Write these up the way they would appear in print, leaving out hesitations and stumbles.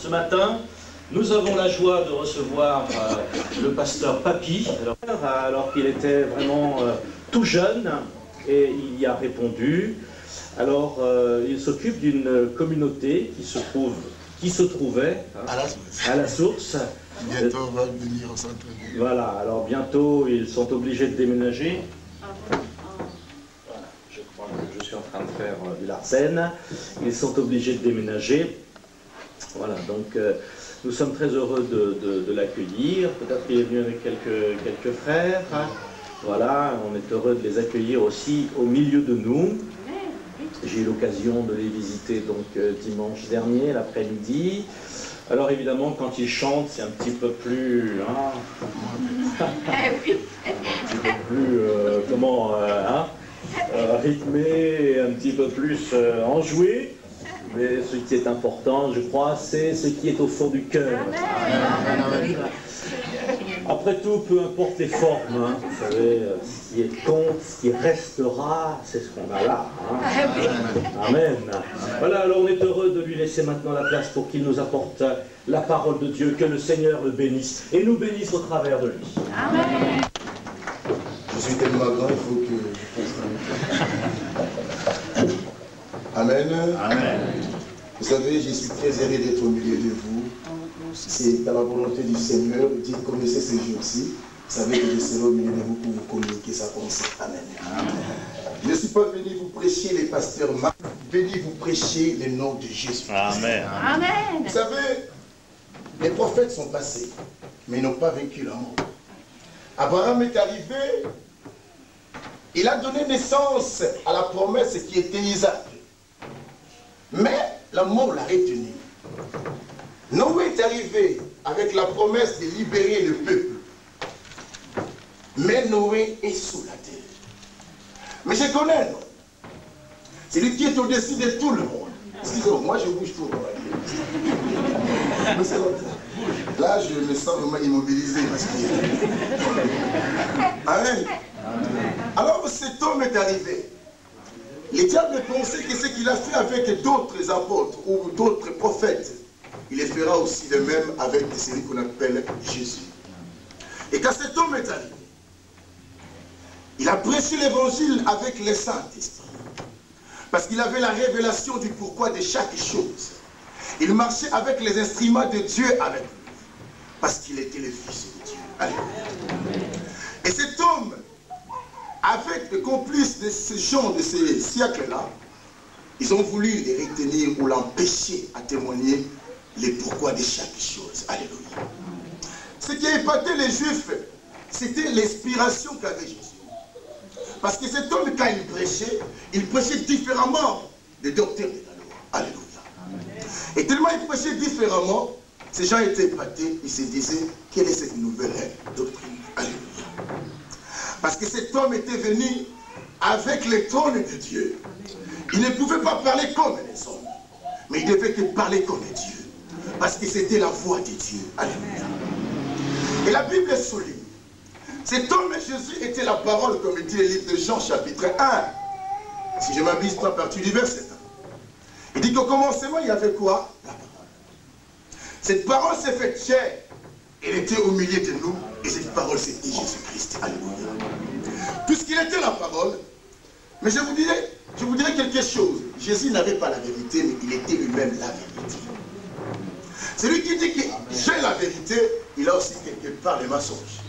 ce matin, nous avons la joie de recevoir le pasteur Papy, alors qu'il était vraiment tout jeune, et il y a répondu. Alors, il s'occupe d'une communauté qui se trouvait à la source. Bientôt, on va venir au centre-ville. Voilà, alors bientôt, ils sont obligés de déménager. Voilà, je crois que je suis en train de faire du Larsen. Ils sont obligés de déménager. Voilà, donc nous sommes très heureux de l'accueillir. Peut-être qu'il est venu avec quelques frères. Voilà, on est heureux de les accueillir aussi au milieu de nous. J'ai eu l'occasion de les visiter donc dimanche dernier, l'après-midi. Alors évidemment, quand ils chantent, c'est un petit peu plus... un petit peu plus, rythmé et un petit peu plus enjoué. Mais ce qui est important, je crois, c'est ce qui est au fond du cœur. Après tout, peu importe les formes, hein, vous savez, ce qui compte, ce qui restera, c'est ce qu'on a là. Hein. Amen. Voilà, alors on est heureux de lui laisser maintenant la place pour qu'il nous apporte la parole de Dieu, que le Seigneur le bénisse et nous bénisse au travers de lui. Amen. Je suis tellement grand, il faut que je fasse. Amen. Amen. Vous savez, je suis très heureux d'être au milieu de vous. C'est dans la volonté du Seigneur. Dieu connaissez ces jours-ci. Vous savez que je serai au milieu de vous pour vous communiquer ça comme ça. Amen. Amen. Je ne suis pas venu vous prêcher les pasteurs Marc, venu vous prêcher le nom de Jésus. Amen. Amen. Vous savez, les prophètes sont passés, mais ils n'ont pas vaincu la mort. Abraham est arrivé, il a donné naissance à la promesse qui était Isaac. Mais la mort l'a retenu. Noé est arrivé avec la promesse de libérer le peuple. Mais Noé est sous la terre. Mais je connais un homme. C'est lui qui est au-dessus de tout le monde. Excusez-moi, moi je bouge tout. Là, je me sens vraiment immobilisé parce que... Amen. Alors cet homme est arrivé. Les diables pensaient que ce qu'il a fait avec d'autres apôtres ou d'autres prophètes, il le fera aussi de même avec celui qu'on appelle Jésus. Et quand cet homme est arrivé, il a prêché l'évangile avec le Saint-Esprit. Parce qu'il avait la révélation du pourquoi de chaque chose. Il marchait avec les instruments de Dieu avec lui. Parce qu'il était le Fils de Dieu. Alléluia. Et cet homme, avec le complice de ces gens de ces siècles-là, ils ont voulu les retenir ou l'empêcher à témoigner les pourquoi de chaque chose. Alléluia. Ce qui a épaté les Juifs, c'était l'inspiration qu'avait Jésus. Parce que cet homme, quand il prêchait différemment des docteurs de la loi. Alléluia. Et tellement il prêchait différemment, ces gens étaient épatés, ils se disaient, quelle est cette nouvelle doctrine? Alléluia. Parce que cet homme était venu avec le trône de Dieu. Il ne pouvait pas parler comme les hommes, mais il devait que parler comme Dieu. Parce que c'était la voix de Dieu. Alléluia. Et la Bible souligne. Cet homme, Jésus, était la parole, comme dit le livre de Jean, chapitre 1. Si je m'abuse pas à partir du verset 1. Il dit qu'au commencement, il y avait quoi? La parole. Cette parole s'est faite chair. Elle était au milieu de nous. Et cette parole, c'était Jésus-Christ. Alléluia. Puisqu'il était la parole, mais je vous dirais quelque chose. Jésus n'avait pas la vérité, mais il était lui-même la vérité. Celui qui dit que j'ai la vérité, il a aussi quelque part les mensonges.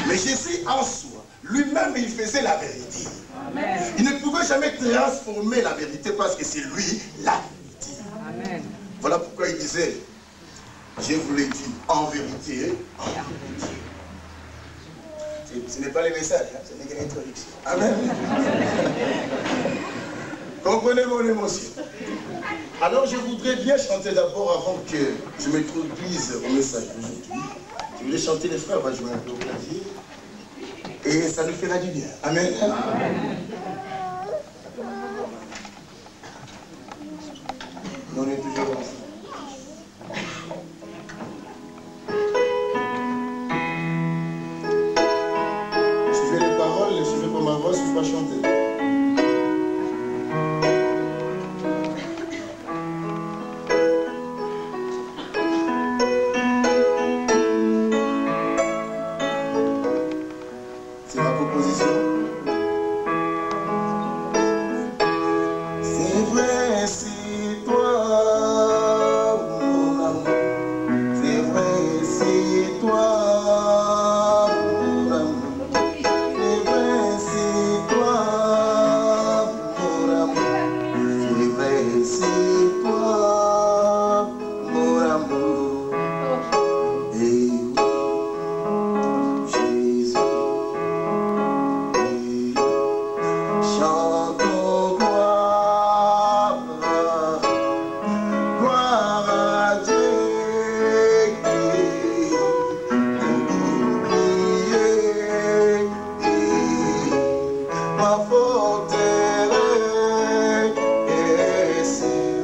Mais Jésus en soi, lui-même, il faisait la vérité. Amen. Il ne pouvait jamais transformer la vérité parce que c'est lui la vérité. Amen. Voilà pourquoi il disait, je vous l'ai dit en vérité, en vérité. Ce n'est pas le message, hein, ce n'est qu'une introduction. Amen. Comprenez mon émotion. Alors je voudrais bien chanter d'abord avant que je m'introduise au message d'aujourd'hui. Je voulais chanter, les frères, on va jouer un peu au clavier. Et ça nous fera du bien. Amen. Amen. On est toujours ensemble. Suivez les paroles, ne suivez pas ma voix, je ne vais pas chanter. ma forteresse,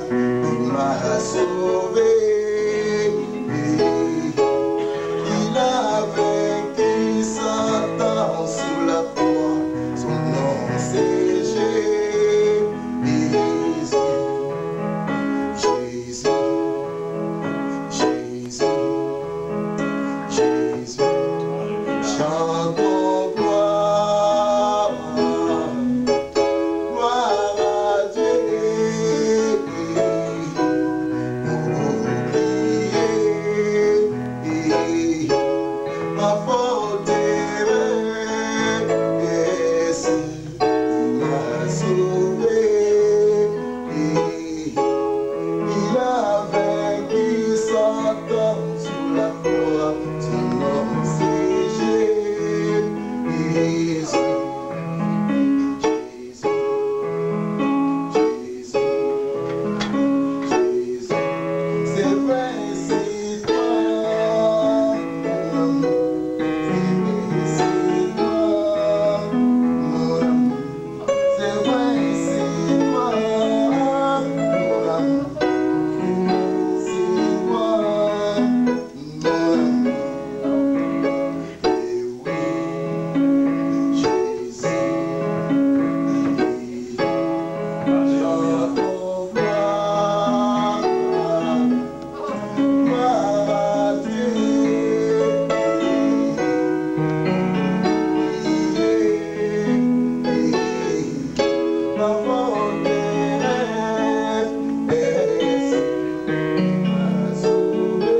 il m'a sauvé. Il a vaincu Satan sur la croix, son nom c'est Jésus. Chantons gloire, gloire à Dieu. Oubliez ma forteresse, il m'a sauvé. Il a vaincu Satan sur la croix, son nom c'est Jésus. C'est vrai, c'est toi, mon amour. C'est toi, mon amour. C'est vrai, c'est toi, mon amour. C'est toi, mon amour. Et oui, Jésus, chantons gloire, gloire à Dieu. Ma forteresse m'a sauvé.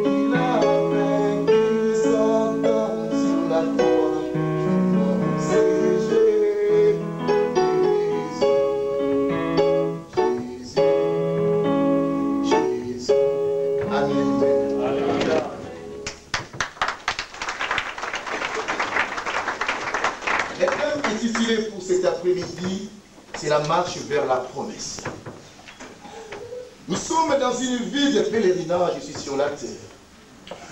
Il a vaincu Satan sur la croix, son nom c'est Jésus. Jésus. Alléluia. Le thème intitulé pour cet après-midi, c'est la marche vers la promesse. Nous sommes dans une vie de pèlerinage ici sur la terre.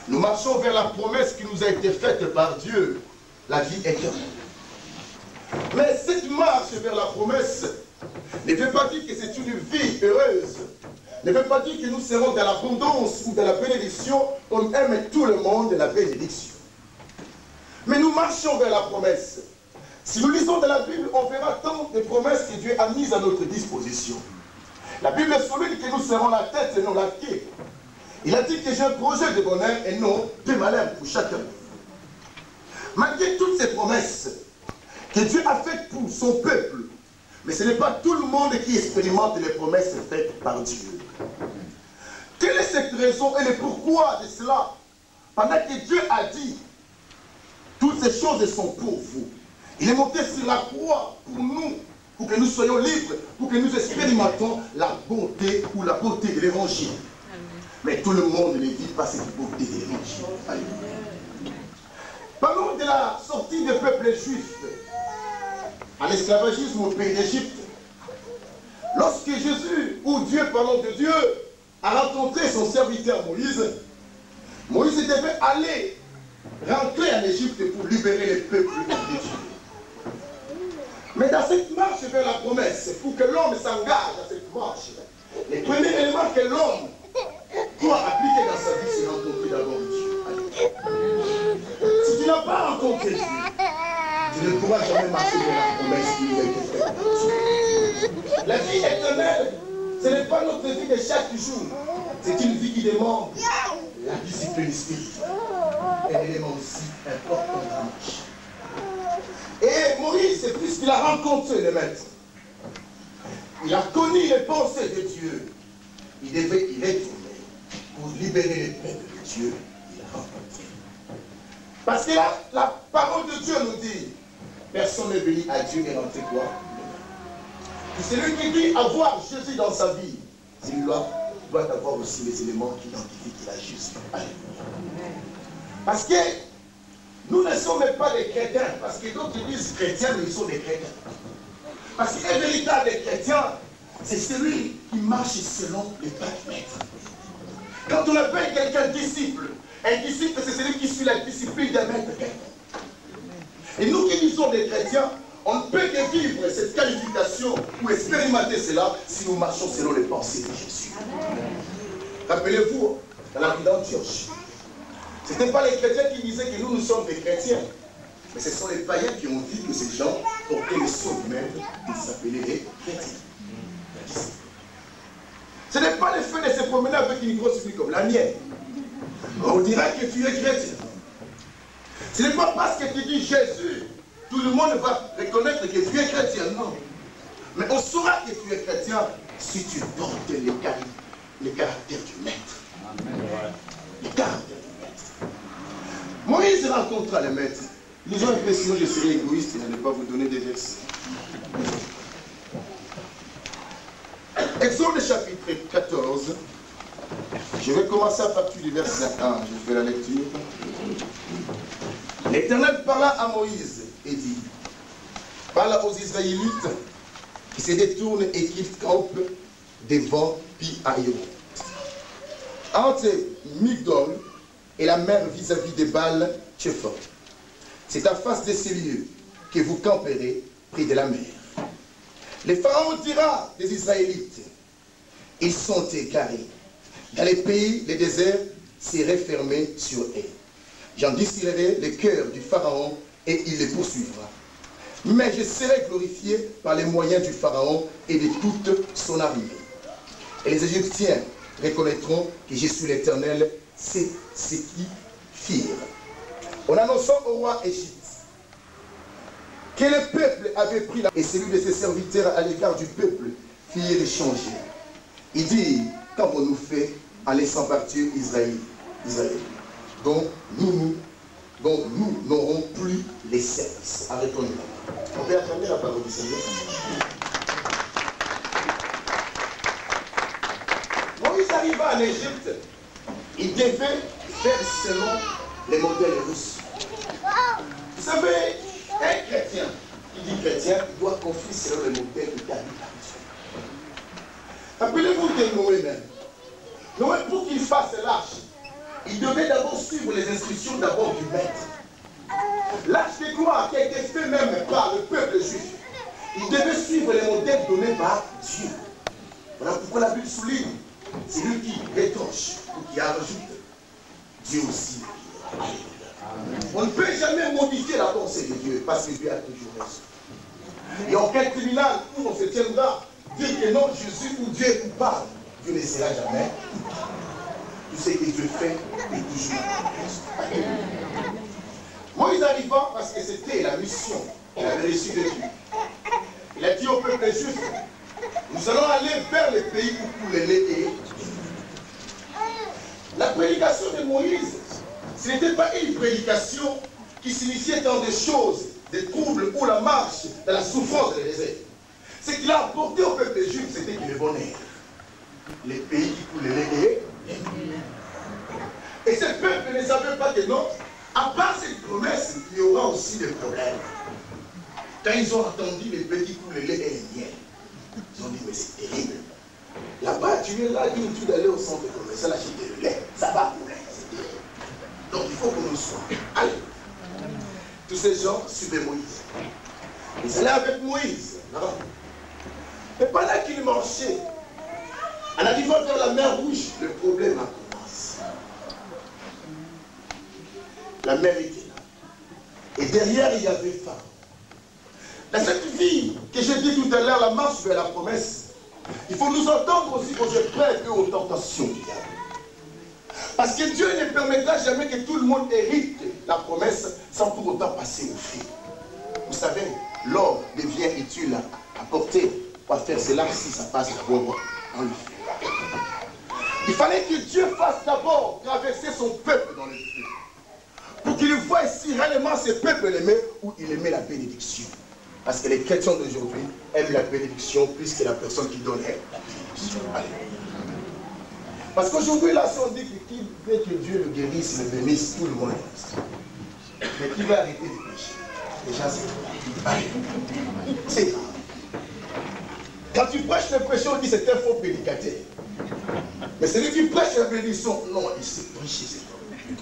Nous marchons vers la promesse qui nous a été faite par Dieu, la vie éternelle. Mais cette marche vers la promesse ne veut pas dire que c'est une vie heureuse, ne veut pas dire que nous serons dans l'abondance ou dans la bénédiction. On aime tout le monde la bénédiction. Mais nous marchons vers la promesse. Si nous lisons dans la Bible, on verra tant de promesses que Dieu a mises à notre disposition. La Bible souligne que nous serons la tête et non la queue. Il a dit que j'ai un projet de bonheur et non de malheur pour chacun. Malgré toutes ces promesses que Dieu a faites pour son peuple, mais ce n'est pas tout le monde qui expérimente les promesses faites par Dieu. Quelle est cette raison et le pourquoi de cela? Pendant que Dieu a dit, toutes ces choses sont pour vous. Il est monté sur la croix pour nous, pour que nous soyons libres, pour que nous expérimentons la bonté ou la beauté de l'évangile. Mais tout le monde ne vit pas cette beauté de l'évangile. Parlons de la sortie des peuples juifs à l'esclavagisme au pays d'Égypte. Lorsque Jésus, ou Dieu, parlant de Dieu, a rencontré son serviteur Moïse, Moïse devait aller rentrer en Égypte pour libérer les peuples de Dieu. Mais dans cette marche vers la promesse, pour que l'homme s'engage dans cette marche, les premiers éléments que l'homme doit appliquer dans sa vie, c'est rencontrer d'abord Dieu. Si tu n'as pas rencontré Dieu, tu ne pourras jamais marcher vers la promesse qui nous a été faite par Dieu. La vie éternelle, ce n'est pas notre vie de chaque jour. C'est une vie qui demande la discipline spirituelle. Un élément aussi important dans la marche. Et Moïse, puisqu'il a rencontré le maître, il a connu les pensées de Dieu, il devait y retourner pour libérer les peuples de Dieu qu'il a rencontrés. Parce que la parole de Dieu nous dit, personne n'est venu à Dieu et rentré quoi? Et celui qui dit avoir Jésus dans sa vie, celui-là doit avoir aussi les éléments qui identifient qu'il a Jésus. Alléluia. Parce que nous ne sommes pas des chrétiens, parce que d'autres disent chrétiens, mais ils sont des chrétiens. Parce qu'un véritable chrétien, c'est celui qui marche selon les pas du maître. Quand on appelle quelqu'un disciple, un disciple, c'est celui qui suit la discipline d'un maître. Et nous qui disons des chrétiens, on ne peut que vivre cette qualification ou expérimenter cela si nous marchons selon les pensées de Jésus. Rappelez-vous, dans la vie d'Antioche, ce n'étaient pas les chrétiens qui disaient que nous sommes des chrétiens. Mais ce sont les païens qui ont dit que ces gens portaient le sceau même, ils s'appelaient les chrétiens. Ce n'est pas le fait de se promener avec une grosse vie comme la mienne. On dirait que tu es chrétien. Ce n'est pas parce que tu dis Jésus, tout le monde va reconnaître que tu es chrétien, non. Mais on saura que tu es chrétien si tu portes les caractères du maître. Les caractères du maître. Moïse rencontra le maître. Lisons un peu, sinon je serai égoïste et je ne vais pas vous donner des versets. Exode chapitre 14. Je vais commencer à partir du verset 1. Je fais la lecture. L'Éternel parla à Moïse et dit, parle aux Israélites qui se détournent et qui campent devant Pi-Haïro. Entre Migdol et la mer vis-à-vis des Baal-Tchephot. C'est à face de ces lieux que vous camperez près de la mer. Les pharaons dira des Israélites, ils sont égarés. Dans les pays, les déserts seraient fermés sur eux. J'endurcirai le cœur du pharaon et il les poursuivra. Mais je serai glorifié par les moyens du pharaon et de toute son armée. Et les Égyptiens reconnaîtront que je suis l'Éternel, c'est ce qui firent. En annonçant au roi Égypte que le peuple avait pris la... Et celui de ses serviteurs à l'égard du peuple firent changer. Il dit, qu'avons-nous fait en laissant partir Israël, dont nous n'aurons plus les services. Arrêtons-nous. On peut acclamer la parole du Seigneur. Moïse arriva en Égypte, il devait faire selon les modèles russes. Vous savez, un chrétien qui dit chrétien, il doit confier selon le modèle de David. Rappelez-vous de Noé même. Noé, pour qu'il fasse l'arche, il devait d'abord suivre les instructions d'abord du maître. L'arche de gloire qui a été fait même par le peuple juif, il devait suivre les modèles donnés par Dieu. Voilà pourquoi la Bible souligne, c'est lui qui rétorche ou qui ajoute. Dieu aussi. On ne peut jamais modifier la pensée de Dieu parce que Dieu a toujours raison. Et en quel tribunal où on se tiendra, dire que non, Jésus ou Dieu est coupable, Dieu ne sera jamais coupable. Tout ce que Dieu fait est toujours raison. Moïse arriva parce que c'était la mission qu'il avait reçue de Dieu. Il a dit au peuple juif, nous allons aller vers les pays où coule le lait et la prédication de Moïse, ce n'était pas une prédication qui signifiait tant de choses, des troubles ou la marche dans la souffrance des déserts. Ce qu'il a apporté au peuple juif, c'était que le bonheur. Les pays qui coulent le lait et ce peuple ne savait pas que non, à part cette promesse, il y aura aussi des problèmes. Quand ils ont entendu les pays qui coulent le lait et les miel, ils ont dit, mais c'est terrible. Là-bas, tu es là, tu dois aller au centre commercial acheter le lait. Ça va couler, c'est terrible. Donc il faut que nous soyons. Allez. Tous ces gens suivaient Moïse. Ils allaient avec Moïse. Et pendant qu'ils marchaient, en arrivant vers la mer Rouge, le problème commence. La mer était là. Et derrière, il y avait Pharaon. Dans cette vie que j'ai dit tout à l'heure, la marche vers la promesse, il faut nous entendre aussi quand je prête aux tentations du diable. Parce que Dieu ne permettra jamais que tout le monde hérite la promesse sans pour autant passer au fil. Vous savez, l'or devient utile à porter ou à faire cela si ça passe d'abord en lui. Il fallait que Dieu fasse d'abord traverser son peuple dans le feu. Pour qu'il voie si réellement ce peuple l'aimait ou il aimait la bénédiction. Parce que les chrétiens d'aujourd'hui aiment la bénédiction plus que la personne qui donne la bénédiction. Parce qu'aujourd'hui, là, si on dit que qui veut que Dieu le guérisse, le bénisse, tout le monde est. Mais qui va arrêter de pécher? Déjà, c'est grave. Quand tu prêches le péché, on dit que c'est un faux prédicateur. Mais celui qui prêche la bénédiction, non, il sait prêcher, c'est vrai.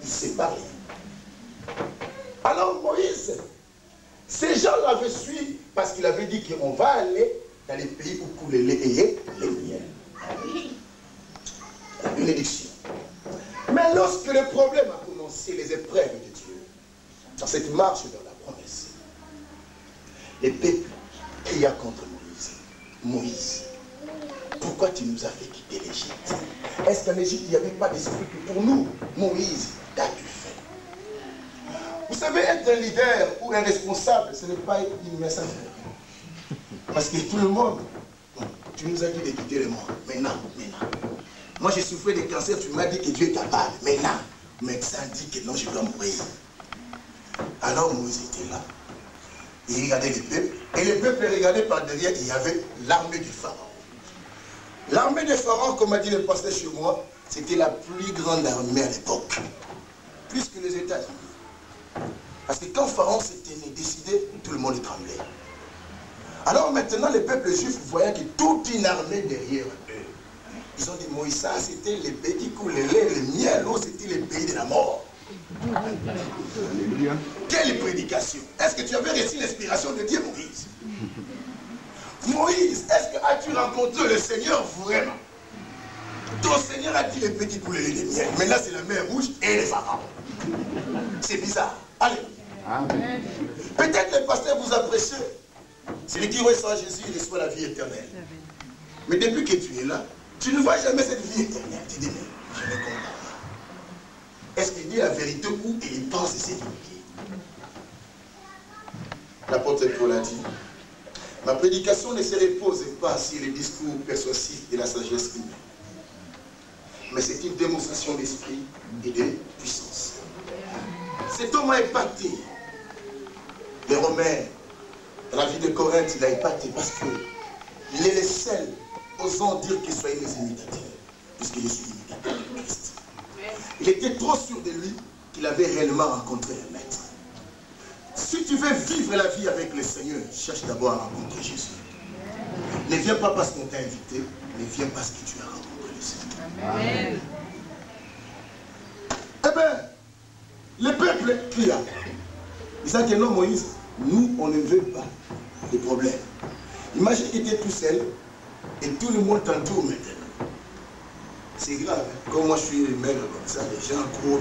Il sait parler. Alors Moïse, ces gens l'avaient suivi parce qu'il avait dit qu'on va aller dans les pays où coule le lait et le miel. La bénédiction. Mais lorsque le problème a commencé, les épreuves de Dieu, dans cette marche vers la promesse, les peuples cria contre Moïse. Moïse, pourquoi tu nous as fait quitter l'Égypte? Est-ce qu'en Égypte, il n'y avait pas d'esprit que pour nous? Moïse, qu'as-tu fait? Vous savez, être un leader ou un responsable, ce n'est pas une mince affaire. Parce que tout le monde, tu nous as dit de quitter le monde. Maintenant. Moi, j'ai souffert de cancer, tu m'as dit que Dieu est capable. Maintenant, le médecin dit que non, je dois mourir. Alors Moïse était là. Il regardait les peuples. Et les peuples regardaient par derrière, il y avait l'armée du Pharaon. L'armée du Pharaon, comme a dit le pasteur chez moi, c'était la plus grande armée à l'époque. Plus que les États-Unis. Parce que quand Pharaon s'était décidé, tout le monde tremblait. Alors maintenant, les peuples juifs voyaient que toute une armée derrière eux. Ils ont dit, Moïse, ça c'était les pays qui coulent le lait, le miel, l'autre c'était les pays de la mort. Alléluia. Quelle prédication! Est-ce que tu avais reçu l'inspiration de Dieu, Moïse? Moïse, est-ce que as-tu rencontré le Seigneur vraiment? Ton Seigneur a dit les petits coulent le lait, le miel. Mais là, c'est la mer rouge et les pharaons. C'est bizarre. Allez. Amen. Peut-être le pasteur vous a prêché. Celui qui reçoit Jésus, il reçoit la vie éternelle. Mais depuis que tu es là, tu ne vois jamais cette vie éternelle. Tu dis, mais je ne comprends pas. Est-ce qu'il dit la vérité ou il pense et c'est vérité? L'apôtre Paul a dit, ma prédication ne se repose pas sur les discours persuasifs de la sagesse humaine. Mais c'est une démonstration d'esprit et de puissance. Cet homme a épaté les Romains. Dans la vie de Corinthe, il a épaté parce qu'il est le seul osant dire qu'il soit les imitateurs, puisque je suis imitateur de Christ. Il était trop sûr de lui qu'il avait réellement rencontré le Maître. Si tu veux vivre la vie avec le Seigneur, cherche d'abord à rencontrer Jésus. Ne viens pas parce qu'on t'a invité, mais viens parce que tu as rencontré le Seigneur. Amen. Eh bien, le peuple cria. Il dit que non, Moïse, nous, on ne veut pas de problème. Imagine qu'il était tout seul et tout le monde t'entoure maintenant. C'est grave. Comme moi, je suis maigre comme ça, les gens courent,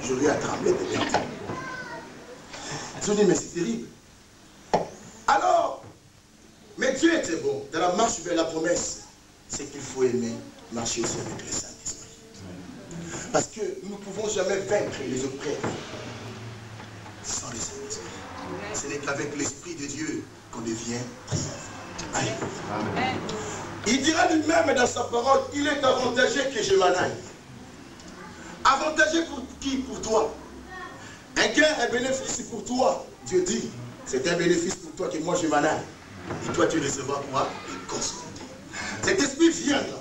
je vais à trembler de perdre. Je dis, mais c'est terrible. Alors, mais Dieu était bon. Dans la marche vers la promesse, c'est qu'il faut aimer marcher aussi avec le Saint-Esprit. Parce que nous ne pouvons jamais vaincre les épreuves sans le Saint-Esprit. Ce n'est qu'avec l'Esprit de Dieu qu'on devient triomphant. Alléluia. Il dira lui-même dans sa parole, il est avantagé que je m'en aille. Avantagé pour qui? Pour toi. Un gain, un bénéfice pour toi. Dieu dit, c'est un bénéfice pour toi que moi je m'en aille. Et toi tu recevras quoi? Une consolité. Cet esprit viendra.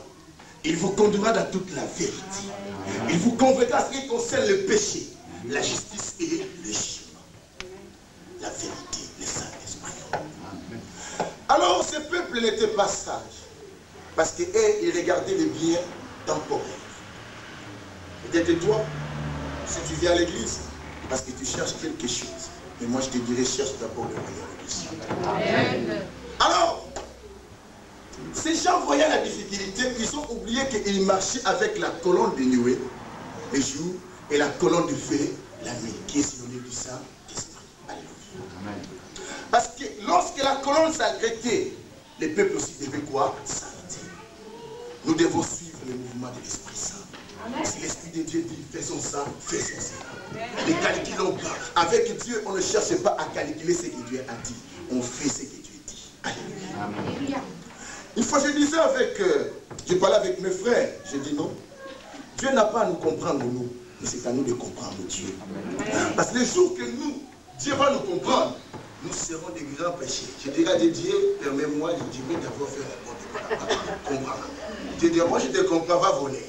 Il vous conduira dans toute la vérité. Il vous convaincra à ce qui concerne le péché, la justice et le jugement. La vérité, le Saint-Esprit. Alors ce peuple n'était pas sage. Parce qu'ils regardaient les biens temporaires. Peut-être toi, si tu viens à l'église, parce que tu cherches quelque chose. Mais moi je te dirais, cherche d'abord le royaume des cieux. Alors, ces gens voyaient la difficulté, ils ont oublié qu'ils marchaient avec la colonne de nuée, le jour, et la colonne de feu, la nuit, qui est synonyme du Saint-Esprit. Alléluia. Parce que lorsque la colonne s'arrêtait, les peuples aussi devaient quoi? S'arrêter. Nous devons suivre le mouvement de l'Esprit Saint. Si l'Esprit de Dieu dit, faisons ça, faisons ça. Ne calculons pas. Avec Dieu, on ne cherche pas à calculer ce que Dieu a dit. On fait ce que Dieu dit. Alléluia. Une fois, je disais je parlais avec mes frères, je dis non. Dieu n'a pas à nous comprendre, nous, mais c'est à nous de comprendre Dieu. Parce que le jour que Dieu va nous comprendre, nous serons des grands péchés. Je dirai à Dieu, permets-moi, je dirai d'abord faire la porte de comprendre. Je dirai, moi je te comprends, va voler.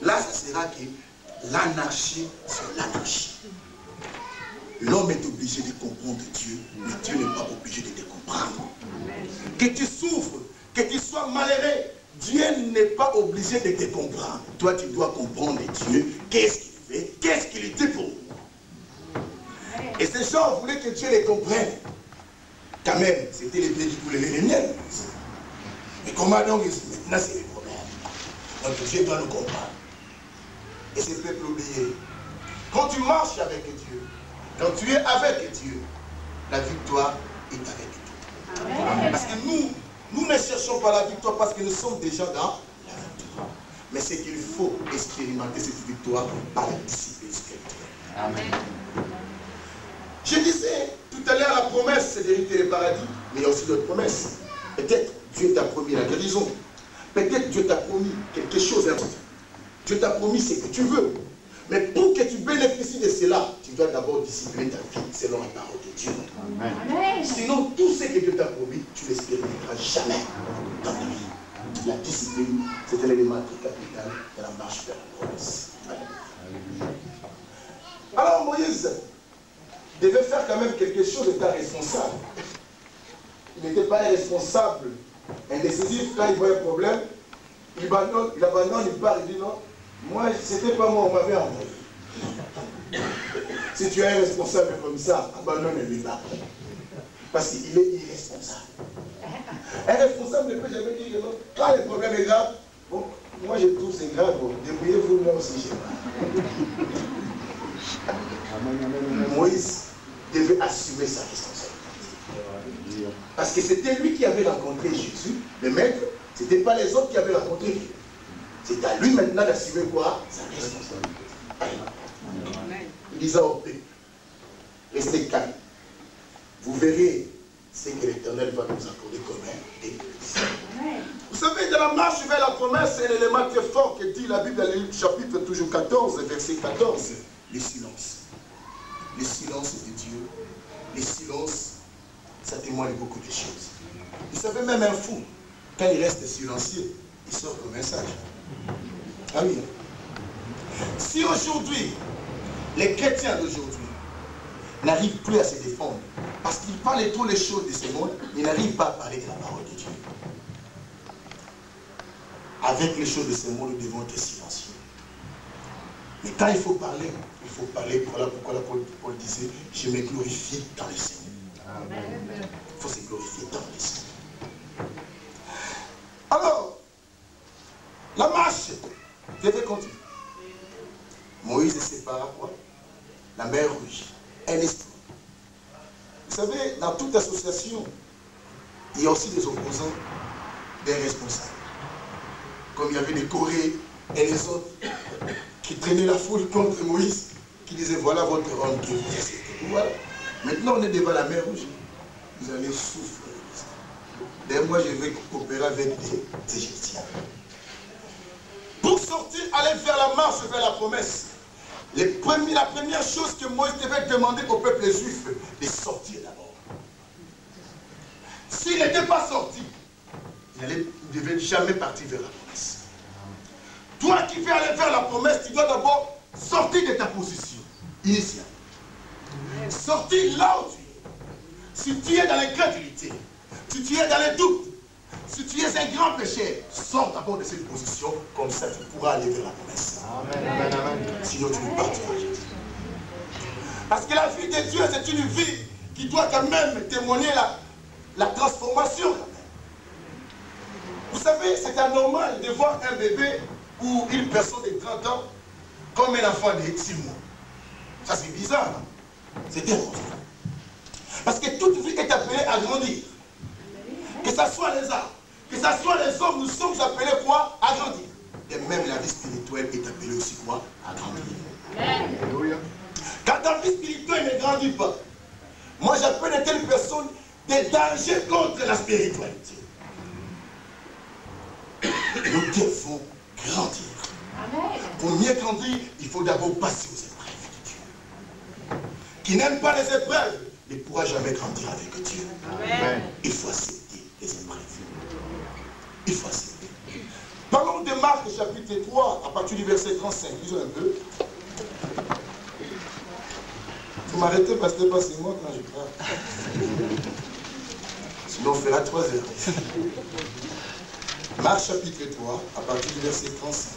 Là, ce sera que l'anarchie sur l'anarchie. L'homme est obligé de comprendre Dieu, mais Dieu n'est pas obligé de te comprendre. Que tu souffres, que tu sois malheureux, Dieu n'est pas obligé de te comprendre. Toi, tu dois comprendre Dieu. Qu'est-ce qu'il fait? Qu'est-ce qu'il dit pour nous? Et ces gens voulaient que Dieu les comprenne. Quand même, c'était les pays qui voulaient les miels. Mais comment donc, maintenant c'est les problèmes. Donc Dieu doit nous comprendre. Et ces peuples oubliés. Quand tu marches avec Dieu, quand tu es avec Dieu, la victoire est avec toi. Amen. Parce que nous ne cherchons pas la victoire parce que nous sommes déjà dans la victoire. Mais c'est qu'il faut expérimenter cette victoire par la discipline spirituelle. Amen. Je disais tout à l'heure la promesse, c'est d'hériter le paradis, mais il y a aussi d'autres promesses. Peut-être Dieu t'a promis la guérison. Peut-être Dieu t'a promis quelque chose d'important. Dieu t'a promis ce que tu veux. Mais pour que tu bénéficies de cela, tu dois d'abord discipliner ta vie selon la parole de Dieu. Amen. Sinon, tout ce que Dieu t'a promis, tu ne l'expérimenteras jamais dans ta vie. La discipline, c'est un élément capital de la marche vers la promesse. Alors Moïse devait faire quand même quelque chose d'état responsable. Il n'était pas irresponsable, indécisif. Quand il voit un problème, il abandonne, il part, il dit non. Moi, c'était pas moi, on m'avait envoyé. Si tu es un responsable comme ça, abandonne le débat. Parce qu'il est irresponsable. Un responsable ne peut jamais dire que non. Quand le problème est grave, bon, moi je trouve c'est grave, bon, débrouillez-vous moi aussi, je sais pas. Moïse devait assumer sa responsabilité. Parce que c'était lui qui avait rencontré Jésus, le maître, ce n'était pas les autres qui avaient rencontré Dieu. C'est à lui maintenant d'assumer quoi? Sa responsabilité. Il disait au peuple, restez calme. Vous verrez ce que l'Éternel va nous accorder comme un délice. Vous savez, dans la marche vers la promesse, c'est un élément très fort que dit la Bible dans le chapitre toujours 14, verset 14. Le silence. Le silence de Dieu. Le silence, ça témoigne beaucoup de choses. Vous savez, même un fou, quand il reste silencieux, il sort comme un sage. Ah oui. Si aujourd'hui, les chrétiens d'aujourd'hui n'arrivent plus à se défendre, parce qu'ils parlent de toutes les choses de ce monde, ils n'arrivent pas à parler de la parole de Dieu. Avec les choses de ce monde, nous devons être silencieux. Mais quand il faut parler, voilà pourquoi Paul disait, je me glorifie dans le Seigneur. Il faut se glorifier dans le Seigneur. Alors, la marche devait continuer. Moïse sépara quoi? La mer Rouge. Un esprit. Vous savez, dans toute association, il y a aussi des opposants, des responsables. Comme il y avait des Corées et les autres qui traînaient la foule contre Moïse, qui disaient voilà votre homme qui vous accepte. Voilà. Maintenant on est devant la mer Rouge. Vous allez souffrir. D'ailleurs, moi je vais coopérer avec des Égyptiens. Pour sortir, aller vers la marche, vers la promesse, la première chose que Moïse devait demander au peuple juif, de sortir d'abord. S'il n'était pas sorti, il ne devait jamais partir vers la promesse. Toi qui veux aller vers la promesse, tu dois d'abord sortir de ta position initiale. Sortir là où tu es. Si tu es dans l'incrédulité, si tu es dans les doutes, si tu es un grand pécheur, sors d'abord de cette position, comme ça tu pourras aller vers la promesse. Amen. Sinon tu ne partiras jamais. Parce que la vie de Dieu, c'est une vie qui doit quand même témoigner la transformation. Quand même. Vous savez, c'est anormal de voir un bébé ou une personne de 30 ans comme un enfant de 6 mois. Ça c'est bizarre. C'est dérangeant. Parce que toute vie est appelée à grandir. Que ce soit les arts, que ce soit les hommes, nous sommes appelés quoi? À grandir. Et même la vie spirituelle est appelée aussi quoi? À grandir. Alléluia. Quand ta vie spirituelle ne grandit pas, moi j'appelle de telles personnes des dangers contre la spiritualité. Nous devons grandir. Amen. Pour mieux grandir, il faut d'abord passer aux épreuves de Dieu. Qui n'aime pas les épreuves ne pourra jamais grandir avec Dieu. Amen. Il faut accepter les épreuves. Il faut accepter. Parlons de Marc chapitre 3, à partir du verset 35. Lisons un peu. Vous m'arrêtez parce que c'est moi quand je parle. Sinon on fera 3 heures. Marc chapitre 3, à partir du verset 35.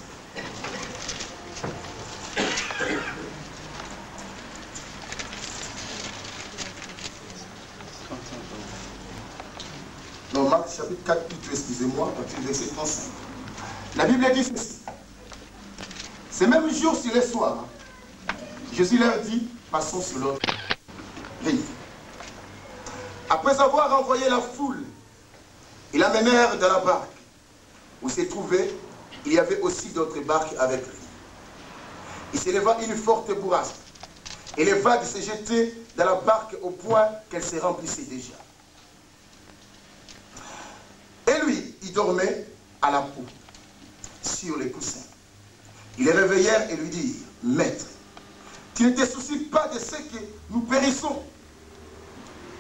dans Marc chapitre 4, excusez-moi, à partir du verset 35. La Bible dit ceci. Ce même jour, sur le soir, Jésus leur dit, passons sur l'autre rive. Après avoir envoyé la foule, ils l'amenèrent dans la barque, où s'est trouvé, il y avait aussi d'autres barques avec lui. Il s'éleva une forte bourrasque, et les vagues se jetaient dans la barque au point qu'elle se remplissait déjà. Et lui, il dormait à la poupe, sur les coussins. Ils les réveillèrent et lui dirent, Maître, tu ne te soucies pas de ce que nous périssons.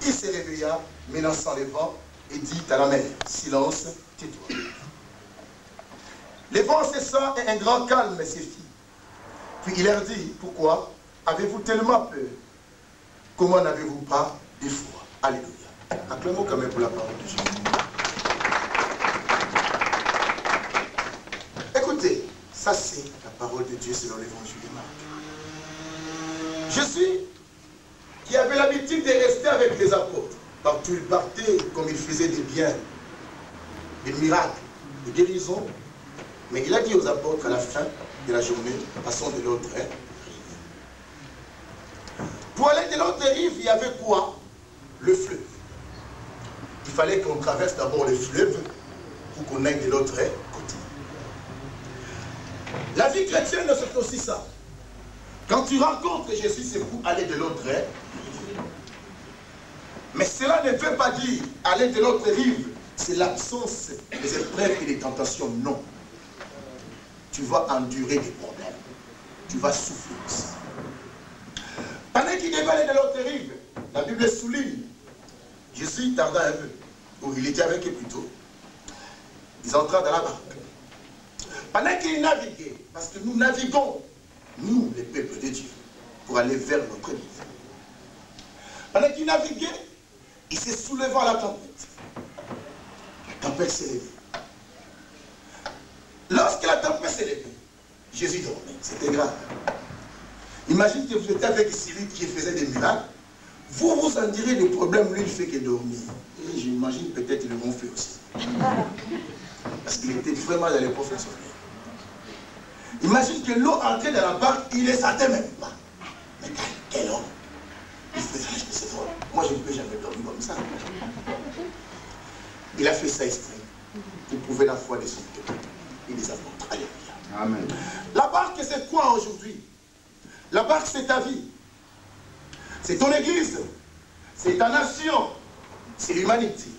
Il se réveilla, menaçant les vents, et dit à la mer, silence, tais-toi. Les vents cessa et un grand calme se fit. Puis il leur dit, pourquoi avez-vous tellement peur? Comment n'avez-vous pas de foi? Alléluia. Acclamons quand même pour la parole de Jésus. Écoutez, ça c'est la parole de Dieu selon l'évangile de Marc. Jésus, qui avait l'habitude de rester avec les apôtres, partout il partait comme il faisait des biens, des miracles, des guérisons, mais il a dit aux apôtres à la fin de la journée, passons de l'autre rive. Pour aller de l'autre rive, il y avait quoi? Le fleuve. Il fallait qu'on traverse d'abord le fleuve pour qu'on aille de l'autre côté. La vie chrétienne, c'est aussi ça. Quand tu rencontres Jésus, c'est pour aller de l'autre rive. Mais cela ne veut pas dire aller de l'autre rive. C'est l'absence des épreuves et des tentations. Non. Tu vas endurer des problèmes. Tu vas souffrir aussi. Pendant qu'il devait aller de l'autre rive, la Bible souligne, Jésus tarda un peu. Ou il était avec eux plutôt. Ils entrèrent dans la barque. Pendant qu'ils naviguaient, parce que nous naviguons, nous, les peuples de Dieu, pour aller vers notre vie. Pendant qu'ils naviguaient, il s'est soulevé à la tempête. La tempête s'est levée. Lorsque la tempête s'est levée, Jésus dormait. C'était grave. Imagine que vous étiez avec celui qui faisait des miracles. Vous vous en direz le problème, lui, il fait que dormir. Et j'imagine peut-être le bon fait aussi. Parce qu'il était vraiment dans les professionnels. Imagine que l'eau entrait dans la barque, il ne les sentait même pas. Mais quel homme! Il faisait, c'est vrai. Moi, je ne peux jamais dormir comme ça. Il a fait ça exprès pour prouver la foi de son peuple et des apôtres. Alléluia. Amen. La barque, c'est quoi aujourd'hui? La barque, c'est ta vie. C'est ton église. C'est ta nation. C'est l'humanité.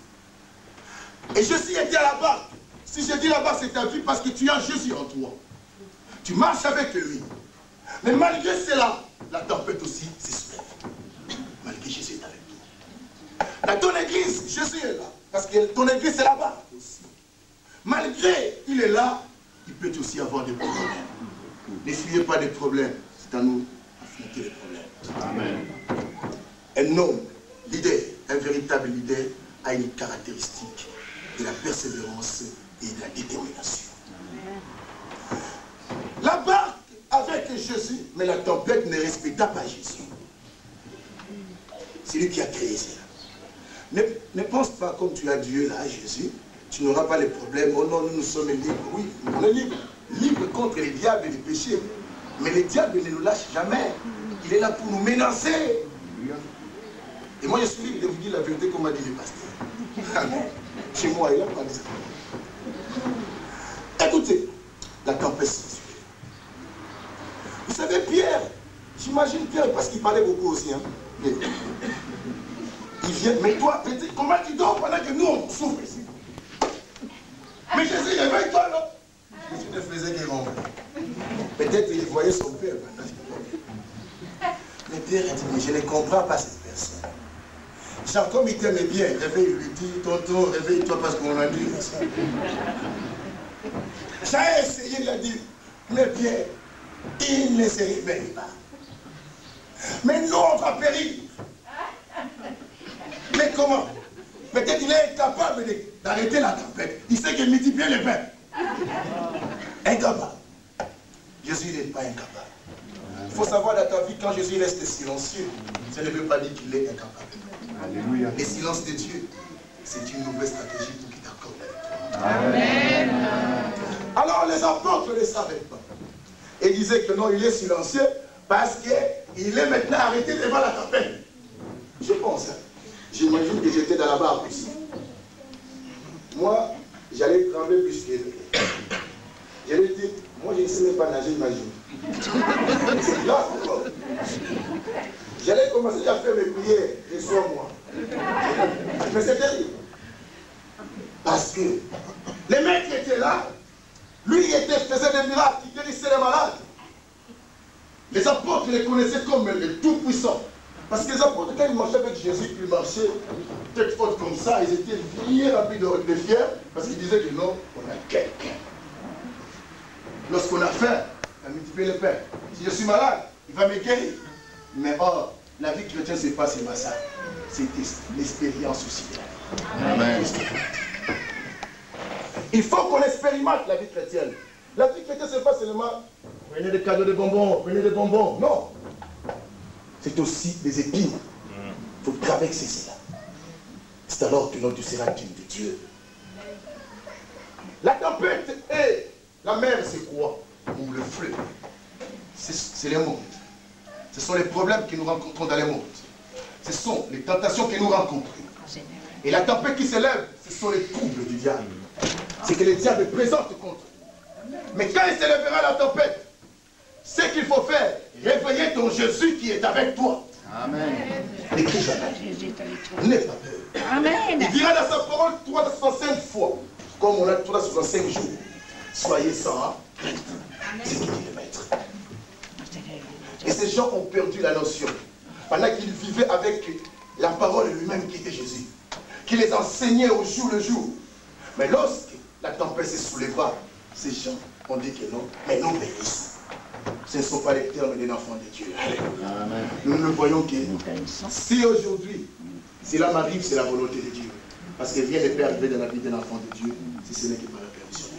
Et Jésus était à la barque. Si je dis la barque, c'est ta vie parce que tu as Jésus en toi. Tu marches avec lui. Mais malgré cela, la tempête aussi se soulève. Malgré Jésus est avec toi. Dans ton église, Jésus est là. Parce que ton église, c'est la barque aussi. Malgré qu'il est là, il peut aussi avoir des problèmes. Ne fuyez pas des problèmes. C'est à nous d'affronter les problèmes. Amen. Un homme, leader, un véritable leader, a une caractéristique de la persévérance et de la détermination. La barque avec Jésus, mais la tempête ne respecta pas Jésus. C'est lui qui a créé cela. Ne pense pas comme tu as Dieu là, Jésus, tu n'auras pas les problèmes. Oh non, nous sommes libres. Oui, on est libres. Libres contre les diables et les péchés. Mais le diable ne nous lâche jamais. Il est là pour nous menacer. Et moi, je suis libre de vous dire la vérité comme m'a dit le pasteur. Chez moi, il a pas dit ça. Écoutez, la tempête se suit. Vous savez, Pierre, j'imagine Pierre, parce qu'il parlait beaucoup aussi. Hein, mais, il vient, mais toi, comment tu dors pendant que nous, on souffre ici? Mais Jésus, réveille-toi, non? Jésus ne faisait que rentrer. Peut-être qu'il voyait son père pendant qu'il dormait. Mais Pierre a dit, mais je ne comprends pas cette personne. Genre, comme il t'aimait bien, réveille-lui, dit, tonton, réveille-toi parce qu'on a dit ça. J'ai essayé de le dire, mais Pierre, il ne se réveille pas. Mais nous, on va périr. Mais comment? Peut-être qu'il est incapable d'arrêter la tempête. Il sait qu'il multiplie les pains. Incapable. Jésus n'est pas incapable. Il faut savoir dans ta vie, quand Jésus reste silencieux, ça ne veut pas dire qu'il est incapable. Alléluia. Le silence de Dieu, c'est une nouvelle stratégie pour qu'il t'accorde la victoire. Amen. Alors les apôtres ne le savaient pas. Et disaient que non, il est silencieux parce qu'il est maintenant arrêté devant la tempête. Je pense, hein. J'imagine que j'étais dans la barre aussi. Moi, j'allais trembler plus que lui. J'allais dire, moi je ne sais même pas nager, imagine. C'est grave encore. J'allais commencer à faire mes prières, je sois moi. Mais c'est terrible. Parce que les mecs qui étaient là, lui il faisait des miracles, il guérissait les malades. Les apôtres les connaissaient comme le tout-puissant. Parce que les apôtres, quand ils marchaient avec Jésus, ils marchaient tête haute comme ça, ils étaient bien remplis de fiers, parce qu'ils disaient que non, on a quelqu'un. Lorsqu'on a faim, on a multiplié le pain. Si je suis malade, il va me guérir. Mais or, la vie chrétienne, ce n'est pas seulement ça. C'est l'expérience aussi. Amen. Il faut qu'on expérimente la vie chrétienne. La vie chrétienne, ce n'est pas seulement prenez des cadeaux de bonbons, prenez des bonbons. Non. C'est aussi des épines. Il faut traverser cela. C'est alors que tu seras digne de Dieu. La tempête et la mer, c'est quoi? Ou le fleuve. C'est les mondes. Ce sont les problèmes que nous rencontrons dans les mondes. Ce sont les tentations que nous rencontrons. Et la tempête qui s'élève, ce sont les troubles du diable. C'est que le diable présente contre nous. Mais quand il s'élèvera la tempête, ce qu'il faut faire, réveiller ton Jésus qui est avec toi. Amen. N'écris jamais. N'aie pas peur. Amen. Il dira dans sa parole 365 fois, comme on a 365 jours, soyez sans crainte. C'est qui dit le maître. Et ces gens ont perdu la notion. Pendant qu'ils vivaient avec la parole lui-même qui était Jésus, qui les enseignait au jour le jour. Mais lorsque la tempête se souleva, ces gens ont dit que non, mais nous périssons. Ce ne sont pas les termes d'un enfant de Dieu. Amen. Nous ne voyons que si aujourd'hui, cela m'arrive, c'est la volonté de Dieu. Parce que rien ne peut arriver dans la vie d'un enfant de Dieu si ce n'est que par la permission.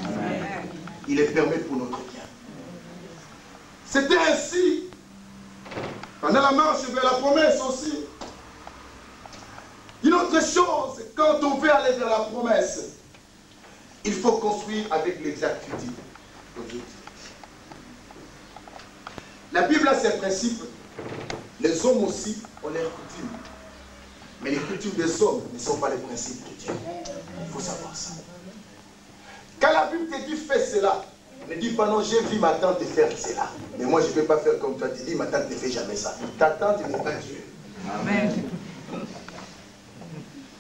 Amen. Il est permis pour notre bien. C'était ainsi pendant la marche vers la promesse aussi. Une autre chose, quand on veut aller vers la promesse, il faut construire avec l'exactitude. La Bible a ses principes. Les hommes aussi ont leurs coutumes. Mais les coutumes des hommes ne sont pas les principes de Dieu. Il faut savoir ça. Quand la Bible te dit fais cela, ne dis pas non, j'ai vu ma tante faire cela. Mais moi je ne vais pas faire comme toi. Tu dis ma tante ne fait jamais ça. Ta tante n'est pas Dieu. Amen.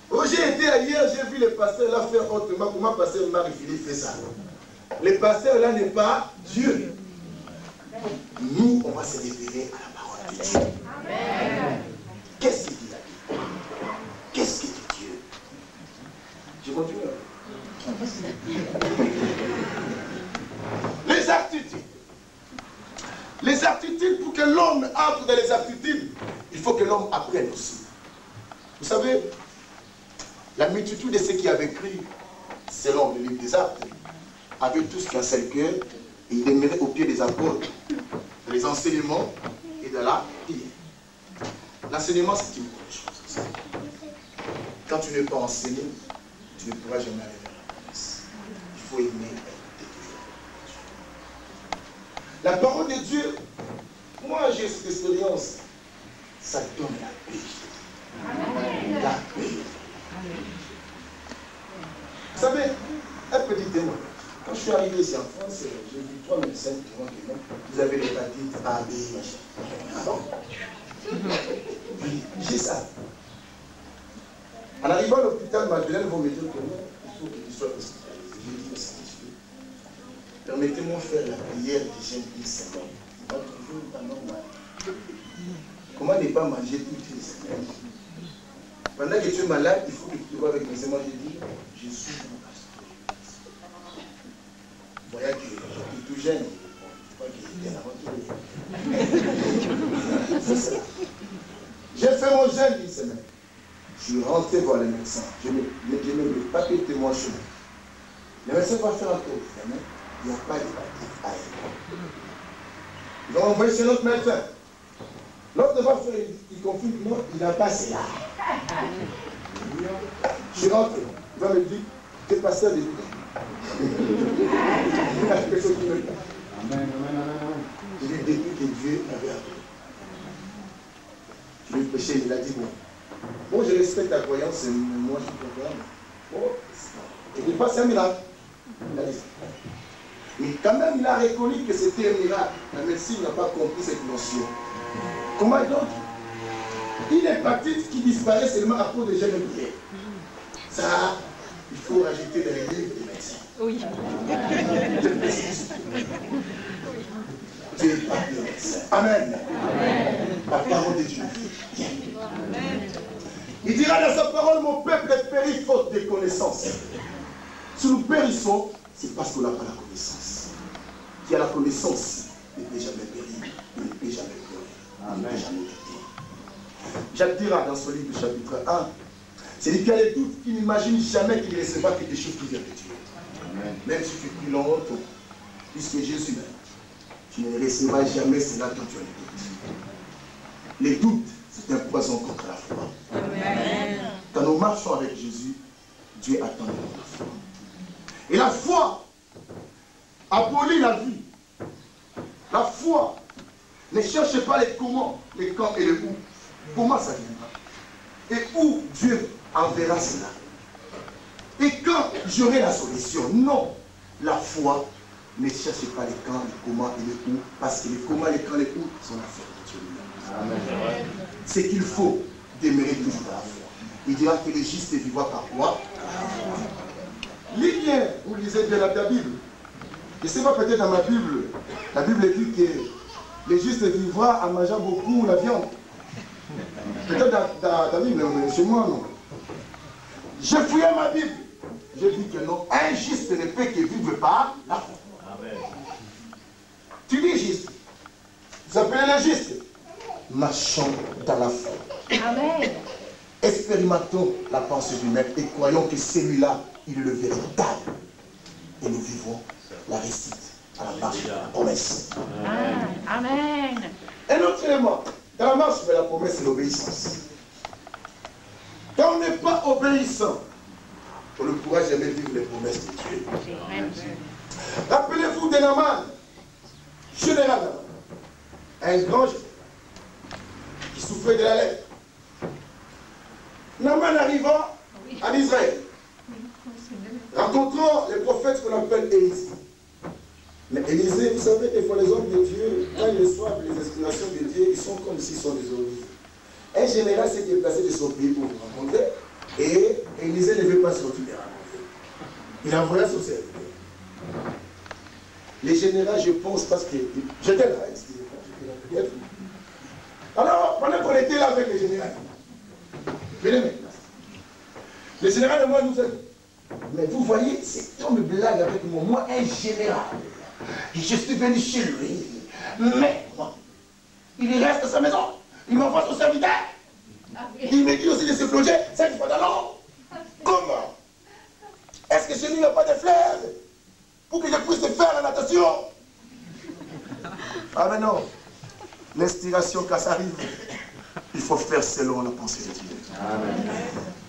Oh, j'ai été hier, j'ai vu le pasteur là faire autrement. Comment pasteur Marie-Philippe fait ça? Le pasteur là n'est pas Dieu. Nous, on va se référer à la parole de Dieu. Amen. Qu'est-ce qu'il dit la Bible? Qu'est-ce qu'il dit Dieu? Je continue. Les aptitudes. Les aptitudes, pour que l'homme entre dans les aptitudes, il faut que l'homme apprenne aussi. Vous savez, la multitude de ceux qui avaient écrit, selon le livre des Actes, avaient tous qu'un seul cœur, et ils demeuraient au pied des apôtres, dans les enseignements et dans la prière. L'enseignement, c'est une bonne chose. Quand tu n'es pas enseigné, tu ne pourras jamais aller vers la promesse. Il faut aimer et écouter toujours. La parole de Dieu, moi j'ai cette expérience, ça donne la paix. Amen. La paix. Amen. Vous savez, un petit témoin. Quand je suis arrivé ici en France, j'ai vu 3 médecins qui m'ont dit non, vous avez l'hépatite A, B, machin. Ah bon? J'ai ça. En arrivant à l'hôpital, Madeleine vont me dire que non, il faut que tu sois hospitalisé. Je dis, mais c'est Dieu. Permettez-moi de faire la prière de jeûne une semaine. Votre jour est anormal. Comment ne pas manger toutes les semaines? Pendant que tu es malade, il faut que tu te vois avec mes amis. Moi, je dis, je suis mon pasteur. Vous voyez que je suis tout jeune. J'ai fait mon jeûne une semaine. Je suis rentré voir les médecins. Je mets le papier de témoin chez moi. Le médecin va faire un tour. Il n'y a pas d'hépatite A. Ils vont envoyer chez notre médecin. L'autre va faire, il confirme, non, il n'a pas cela. Je rentre, il va me dire, t'es pasteur de personne qui me dit. Amen. Je lui ai dit que Dieu m'avait appelé. Je lui ai prêché, il a dit bon, je respecte ta croyance, mais moi je suis content. Bon, il dit pas c'est un miracle. Il a dit ça. Mais quand même, il a reconnu que c'était un miracle. La médecine n'a pas compris cette notion. Comment donc une hépatite qui disparaît seulement à cause des jeunes prières. Ça, il faut rajouter dans les livres des médecins. Oui. Tu es pas le médecin. Amen. La parole de Dieu. Amen. Il dira dans sa parole, mon peuple est péri faute de connaissances. Si nous périssons, c'est parce qu'on n'a pas la connaissance. Qui a la connaissance ne peut jamais périr, ne peut jamais pleurer, ne peut jamais douter. Jacques dira dans son livre chapitre 1, c'est lui qui a les doutes, qui n'imagine jamais qu'il ne recevra quelque chose qui vient de Dieu. Amen. Même si tu pries longtemps, puisque Jésus même, tu ne recevras jamais cela dont tu as les doutes. Les doutes, c'est un poison contre la foi. Amen. Quand nous marchons avec Jésus, Dieu attend de nous la foi. Et la foi abolit la vie. La foi ne cherche pas les comment, les quand et les où. Comment ça viendra? Et où Dieu enverra cela? Et quand j'aurai la solution? Non. La foi ne cherche pas les quand, les comment et les où. Parce que les comment, les quand, les où sont l'affaire de Dieu lui-même. C'est qu'il faut demeurer toujours dans la foi. Il dira que le juste vivra par quoi? Lisez bien, vous lisez bien la Bible. Je ne sais pas, peut-être dans ma Bible, la Bible dit que le juste vivra en mangeant beaucoup la viande. Peut-être dans la Bible, mais chez moi, non. Je fouillais ma Bible. Je dis que non, un juste ne peut que vivre par la foi. Amen. Tu dis juste. Vous appelez le juste. Marchons dans la foi. Amen. Expérimentons la pensée du Maître et croyons que celui-là, il est le véritable. Et nous vivons la réussite à la marche de la promesse. Amen. Amen. Un autre élément, dans la marche de la promesse, c'est l'obéissance. Quand on n'est pas obéissant, on ne pourra jamais vivre les promesses de Dieu. Rappelez-vous de Naaman, général Naaman, un grand général qui souffrait de la lèpre. Naaman arriva en Israël, rencontrant les prophètes qu'on appelle Élisée. Mais Élisée, vous savez, des fois les hommes de Dieu, quand ils reçoivent les inspirations de Dieu, ils sont comme s'ils sont des olives. Un général s'est déplacé de son pays pour vous rencontrer, et Élisée ne veut pas sortir les rencontrer. Il a envoyé son serviteur. Les généraux, je pense, parce que j'étais là, excusez-moi. Alors, pendant qu'on était là avec les généraux, venez maintenant. Le général et moi nous a dit, mais vous voyez, c'est comme une blague avec moi, un général. Et je suis venu chez lui. Mais moi, il reste à sa maison. Il m'envoie son serviteur. Il me dit aussi de se plonger 5 fois dans l'eau. Comment? Est-ce que chez lui il n'y a pas de fleurs pour que je puisse faire la natation? Ah mais non. L'inspiration, quand ça arrive, il faut faire selon la pensée de Dieu.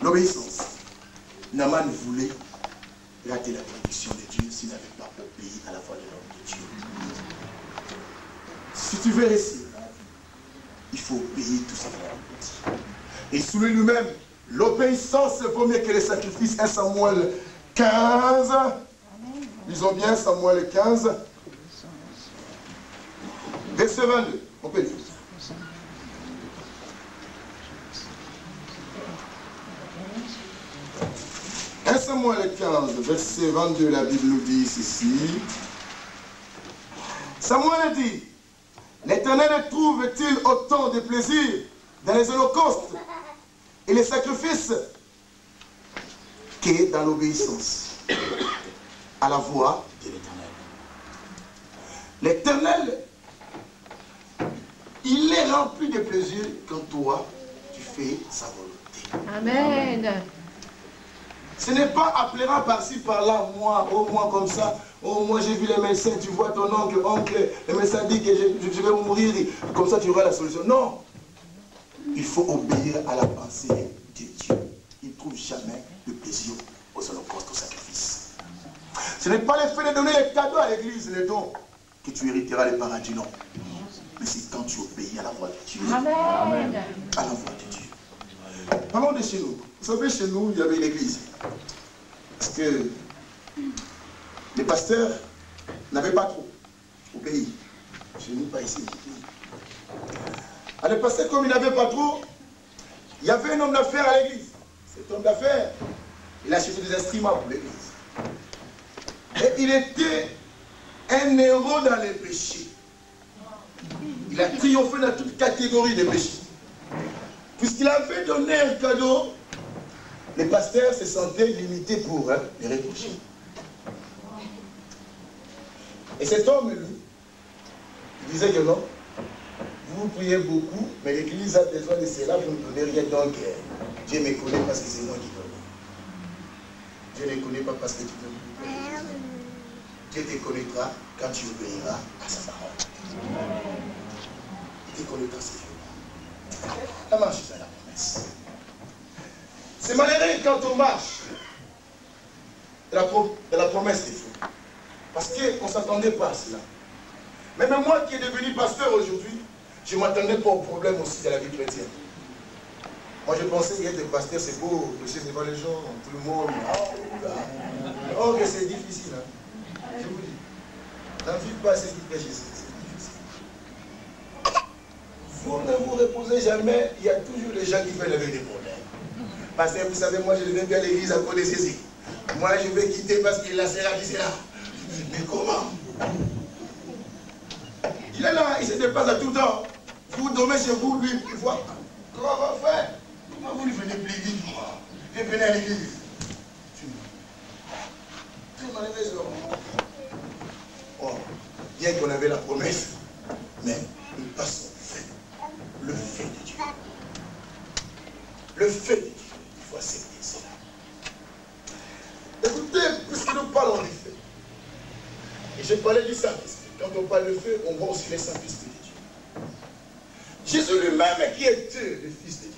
L'obéissance. Naaman voulait rater la bénédiction de Dieu s'il n'avait pas obéi à la voix de l'homme de Dieu. Si tu veux réussir, il faut obéir tout simplement. Et sous lui-même, l'obéissance vaut mieux que les sacrifices. 1 Samuel 15. Lisons bien Samuel 15. Verset 22. On peut le faire. 1 Samuel 15, verset 22, la Bible nous dit ici. Samuel dit, l'Éternel trouve-t-il autant de plaisir dans les holocaustes et les sacrifices que dans l'obéissance à la voix de l'Éternel? L'Éternel, il est rempli de plaisir quand toi, tu fais sa volonté. Amen. Ce n'est pas appelera par-ci, par-là, moi, oh moi comme ça, oh moi j'ai vu les médecins, tu vois ton oncle, le médecin dit que je vais mourir, comme ça tu auras la solution. Non. Il faut obéir à la pensée de Dieu. Il trouve trouve jamais de plaisir aux holocaustes, aux sacrifices. Ce n'est pas le fait de donner les cadeaux à l'église, les dons, que tu hériteras les paradis, non. Mais c'est quand tu obéis à la voix de Dieu. Amen. À la voix de Dieu. Parlons de chez nous. Vous savez, chez nous, il y avait une église. Parce que les pasteurs n'avaient pas trop au pays. Chez nous, pas ici. Alors, les pasteurs, comme ils n'avaient pas trop, il y avait un homme d'affaires à l'église. Cet homme d'affaires, il achetait des instruments pour l'église. Et il était un héros dans les péchés. Il a triomphé dans toute catégorie de péchés. Puisqu'il avait donné un cadeau, les pasteurs se sentaient limités pour les reprocher. Et cet homme, lui, il disait que non, vous priez beaucoup, mais l'église a besoin de cela, vous ne donnez rien, donc Dieu me connaît parce que c'est moi qui donne. Dieu ne connaît pas parce que tu donnes. Dieu te connaîtra quand tu obéiras à sa parole. Il te connaîtra ce jour-là. La marche vers la promesse. C'est malheureux quand on marche de la promesse des feux. Parce qu'on ne s'attendait pas à cela. Même moi qui est devenu pasteur aujourd'hui, je ne m'attendais pas au problème aussi de la vie chrétienne. Moi je pensais qu'être pasteur c'est beau, prêcher devant les gens, tout le monde. Oh que c'est difficile. Hein. Je vous dis. N'envie pas ceux qui prêchent ici. Vous ne vous reposez jamais, il y a toujours des gens qui veulent lever des problèmes. Parce que vous savez, moi je ne viens plus à l'église à cause de ceci. Moi je vais quitter parce qu'il a cela, dit cela. Mais comment? Il est là, il se déplace à tout temps. Vous dormez chez vous, lui, il voit. Comment on va faire? Comment vous ne venez plus à l'église? Vous venez à l'église. Très malheureuse. Oh, bien qu'on avait la promesse, mais nous passons le fait de Dieu. Le fait de Dieu, il faut accepter cela. Écoutez, puisque nous parlons du fait, et j'ai parlé du Saint-Esprit. Quand on parle de fait, on voit aussi les Saint-Esprit de Dieu. Jésus lui-même, qui était le Fils de Dieu,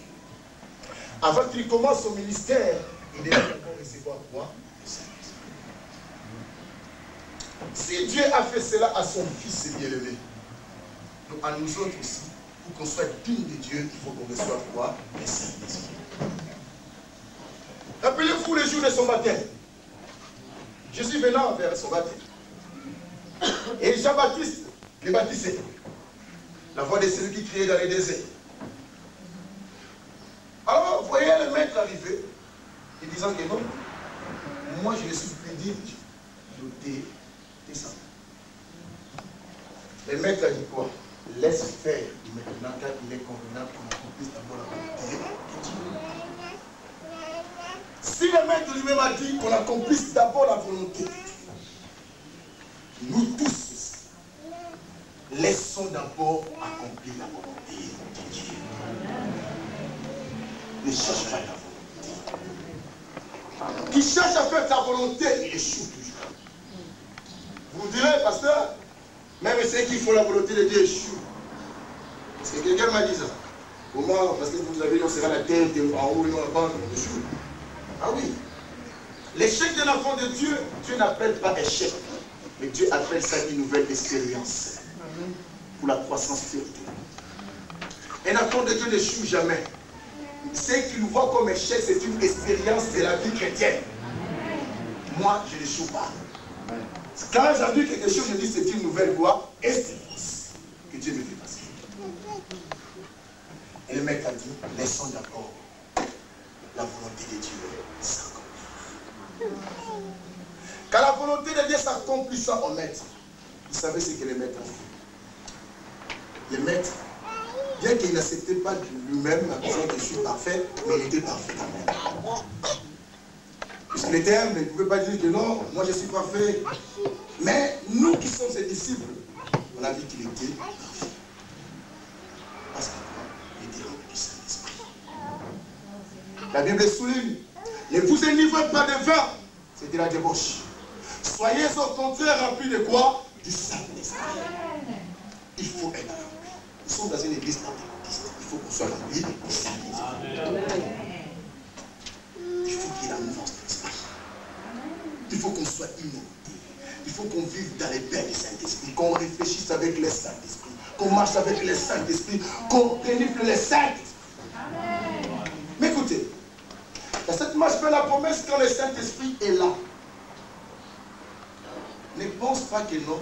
avant qu'il commence son ministère, il devait encore recevoir quoi? Le Saint-Esprit. Si Dieu a fait cela à son Fils bien-aimé, donc à nous autres aussi, pour qu'on soit digne de Dieu, il faut qu'on reçoive quoi? Le Saint-Esprit. Rappelez-vous le jour de son baptême. Jésus venant vers son baptême. Et Jean-Baptiste les baptisait. La voix de celui qui criait dans les déserts. Alors, vous voyez le maître arriver, et disant que non, moi je suis plus digne de descendre. Le maître a dit quoi? Laisse faire maintenant car il est convenable qu'on accomplisse d'abord la volonté de Dieu. Si le maître lui-même a dit qu'on accomplisse d'abord la volonté de Dieu, nous tous, laissons d'abord accomplir la volonté de Dieu. Ne cherche pas ta volonté. Qui cherche à faire ta volonté, il échoue toujours. Vous me direz, pasteur, même ceux qui font la volonté de Dieu échouent. Parce que quelqu'un m'a dit ça. Comment? Parce que vous avez dit, on sera la tête en haut et en bas, on échoue. Ah oui. L'échec d'un enfant de Dieu, Dieu n'appelle pas échec. Mais Dieu appelle ça une nouvelle expérience pour la croissance spirituelle. Un enfant de Dieu n'échoue jamais. Ce qu'il voit comme échec, c'est une expérience de la vie chrétienne. Moi, je n'échoue pas. Quand j'ai vu quelque chose, je dis c'est une nouvelle voie, expérience que Dieu me fait passer. Et le mec a dit, laissons d'abord la volonté de Dieu s'accomplir. Quand la volonté de Dieu s'accomplissant en maître, vous savez ce que le maître a fait. Le maître, bien qu'il n'acceptait pas de lui-même la vision que je suis parfait, mais il était parfait quand même. Puisqu'il était humble, il ne pouvait pas dire que non, moi je suis parfait. Mais nous qui sommes ses disciples, on a vu qu'il était parfait. Parce qu'il était rempli du Saint-Esprit. La Bible souligne, ne vous enivrez pas de vin, c'était la débauche. Soyez au contraire remplis de quoi? Du Saint-Esprit. Il faut être rempli. Nous sommes dans une église pentecôtiste. Il faut qu'on soit rempli du Saint-Esprit. Il faut qu'on vive dans les bains du Saint-Esprit, qu'on réfléchisse avec le Saint-Esprit, qu'on marche avec le Saint-Esprit, qu'on renifle le Saint-Esprit. Mais écoutez, dans cette marche vers la promesse, quand le Saint-Esprit est là, ne pense pas que non.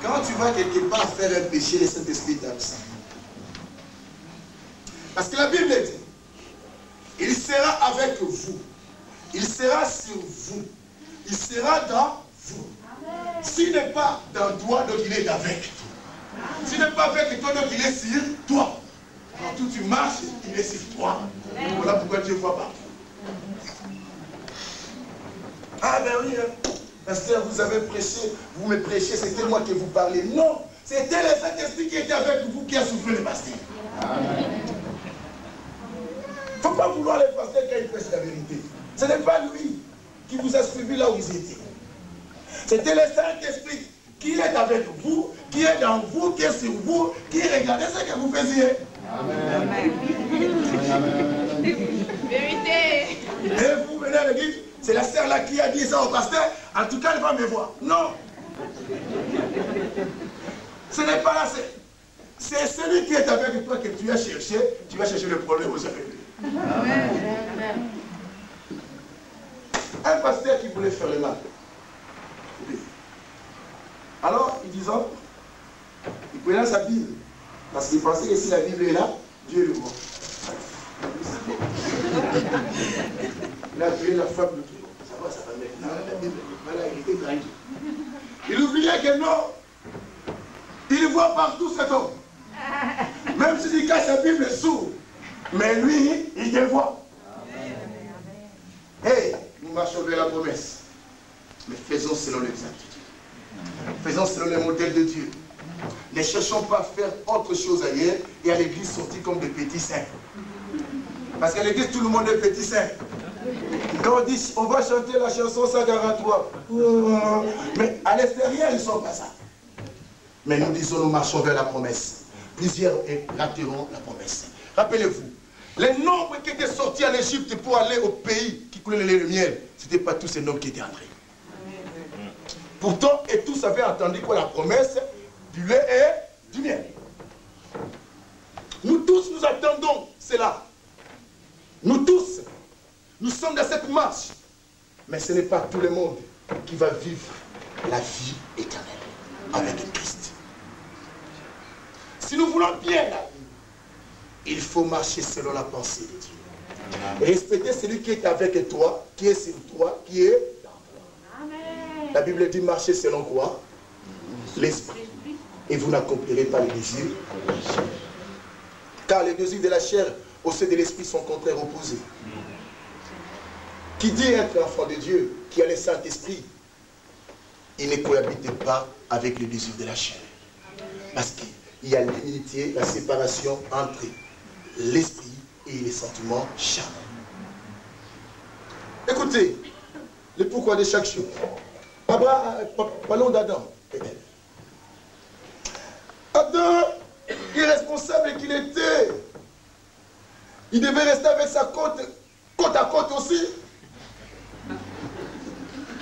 Quand tu vas quelque part faire un péché, le Saint-Esprit est absent. Parce que la Bible dit, il sera avec vous, il sera sur vous, il sera dans vous. S'il n'est pas dans toi, donc il est avec toi. S'il n'est pas avec toi, donc il est sur toi. Quand tu marches, il est sur toi. Voilà pourquoi Dieu voit partout. Ah ben oui, hein. Pasteur, vous avez prêché, vous me prêchez, c'était moi qui vous parlais. Non, c'était le Saint-Esprit qui était avec vous qui a soufflé le pasteur. Il ne faut pas vouloir le pasteur quand il prêche la vérité. Ce n'est pas lui qui vous a suivi là où vous étiez. C'était le Saint-Esprit qui est avec vous, qui est dans vous, qui est sur vous, qui regardait ce que vous faisiez. Amen. Vérité. Et vous venez à l'église, c'est la sœur là qui a dit ça au pasteur, en tout cas elle va me voir. Non. Ce n'est pas là, c'est celui qui est avec toi que tu as cherché, tu vas chercher le problème aux avec lui. Un pasteur qui voulait faire le mal. Alors, il disait, il prenait sa Bible, parce qu'il pensait que si la Bible est là, Dieu le voit. Il a appuyé la femme de truc. Ça va maintenant, la Bible, voilà, il était tranquille. Il oubliait que non, il voit partout cet homme. Même s'il cache sa Bible est sourd, mais lui, il te voit. Hey, nous marchons vers la promesse, mais faisons selon l'exactitude. Faisons selon le modèle de Dieu. Ne cherchons pas à faire autre chose ailleurs et à l'église sortir comme des petits saints. Parce qu'à l'église, tout le monde est petit saint. Quand on dit, on va chanter la chanson 143, mais à l'extérieur, ils ne sont pas ça. Mais nous disons, nous marchons vers la promesse. Plusieurs rateront la promesse. Rappelez-vous, les nombres qui étaient sortis en Égypte pour aller au pays qui coulait le lait et le miel, ce n'étaient pas tous ces nombres qui étaient entrés. Pourtant, et tous avaient entendu quoi la promesse du lait et du miel. Nous tous, nous attendons cela. Nous tous, nous sommes dans cette marche. Mais ce n'est pas tout le monde qui va vivre la vie éternelle avec Christ. Si nous voulons bien la vie, il faut marcher selon la pensée de Dieu. Respecter celui qui est avec toi, qui est sur toi, qui est dans toi. Amen. La Bible dit marcher selon quoi? L'esprit. Et vous n'accomplirez pas les désirs. Car les désirs de la chair au sein de l'esprit sont contraires opposés. Qui dit être enfant de Dieu, qui a le Saint-Esprit, il ne cohabite pas avec les désirs de la chair. Parce qu'il y a l'unité, la séparation entre l'esprit et les sentiments charnels. Écoutez, le pourquoi de chaque chose. Parlons d'Adam et d'Ève. Adam, irresponsable qu'il était, il devait rester avec sa côte à côte aussi.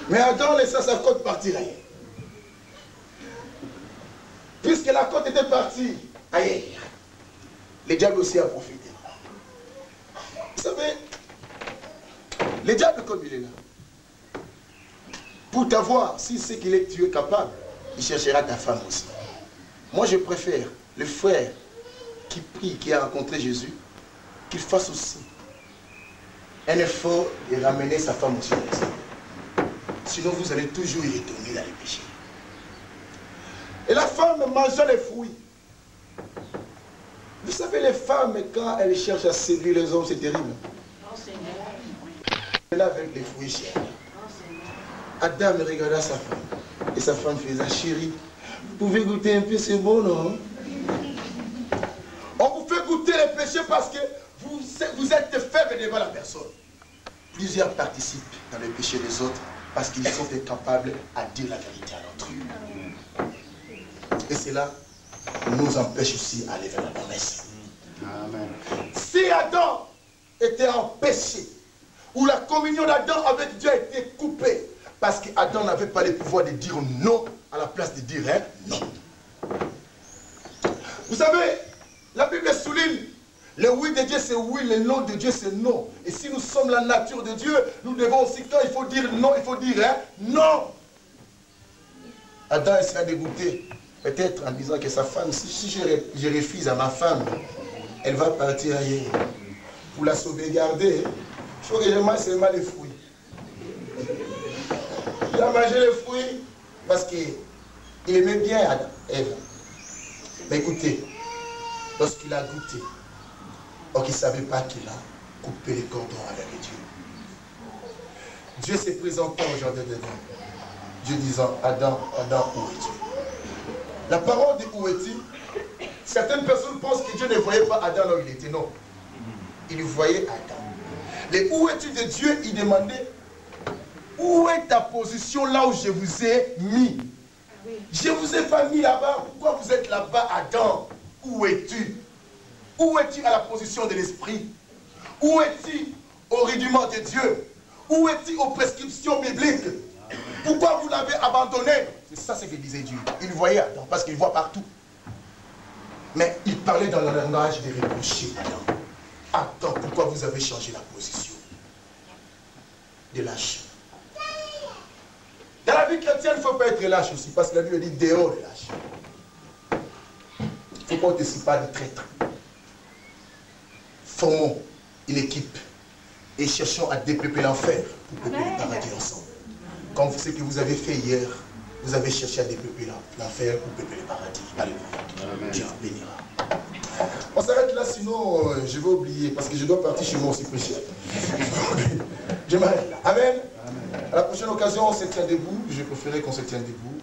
Mais Adam laissa sa côte partir ailleurs. Puisque la côte était partie ailleurs, le diable aussi a profité. Vous savez, le diable comme il est là, pour t'avoir, si c'est qu'il est, tu es capable, il cherchera ta femme aussi. Moi je préfère le frère qui prie, qui a rencontré Jésus, qu'il fasse aussi un effort de ramener sa femme aussi. Sinon vous allez toujours y retourner dans les péchés. Et la femme mangeait les fruits. Vous savez, les femmes, quand elles cherchent à séduire les hommes, c'est terrible. Elle avec les fruits chers. Adam regarda sa femme. Et sa femme faisait, chérie, vous pouvez goûter un peu, c'est bon, non? On vous fait goûter les péchés parce que vous êtes faible devant la personne. Plusieurs participent dans les péchés des autres parce qu'ils sont incapables à dire la vérité à l'autre. Et cela nous empêche aussi d'aller vers la promesse. Amen. Si Adam était en péché, où la communion d'Adam avec Dieu était coupée, Parce qu'Adam n'avait pas le pouvoir de dire non à la place de dire non. Vous savez, la Bible souligne, le oui de Dieu c'est oui, le non de Dieu c'est non. Et si nous sommes la nature de Dieu, nous devons aussi, quand il faut dire non, il faut dire non. Adam sera dégoûté, peut-être en disant que sa femme, si je refuse à ma femme, elle va partir ailleurs. Pour la sauvegarder, il faut que je mange seulement les fruits. Il a mangé les fruits parce qu'il aimait bien Adam, Ève. Mais écoutez, lorsqu'il a goûté, or qu'il ne savait pas qu'il a coupé les cordons avec Dieu. Dieu s'est présenté au jardin d'Éden. Dieu disant, Adam, Adam, où es-tu? La parole de où es-tu? Certaines personnes pensent que Dieu ne voyait pas Adam là où il était. Non. Il voyait Adam. Les où es-tu de Dieu, il demandait, où est ta position là où je vous ai mis? Je ne vous ai pas mis là-bas. Pourquoi vous êtes là-bas, Adam? Où es-tu? Où es-tu à la position de l'esprit? Où es-tu au rudiment de Dieu? Où es-tu aux prescriptions bibliques? Pourquoi vous l'avez abandonné? C'est ça ce que disait Dieu. Il voyait Adam, parce qu'il voit partout. Mais il parlait dans le langage des reprochés. Adam, pourquoi vous avez changé la position? De lâche. Dans la vie chrétienne, il ne faut pas être lâche aussi, parce que la Bible dit dehors les lâches. Il ne faut pas aussi pas de traître. Formons une équipe et cherchons à dépeupler l'enfer pour peupler le paradis ensemble. Comme ce que vous avez fait hier, vous avez cherché à dépeupler l'enfer pour peupler le paradis. Alléluia. Dieu vous bénira. On s'arrête là, sinon je vais oublier, parce que je dois partir chez moi aussi prêcher. Je m'arrête là. Amen. À la prochaine occasion, on se tient debout. Je préférerais qu'on se tienne debout.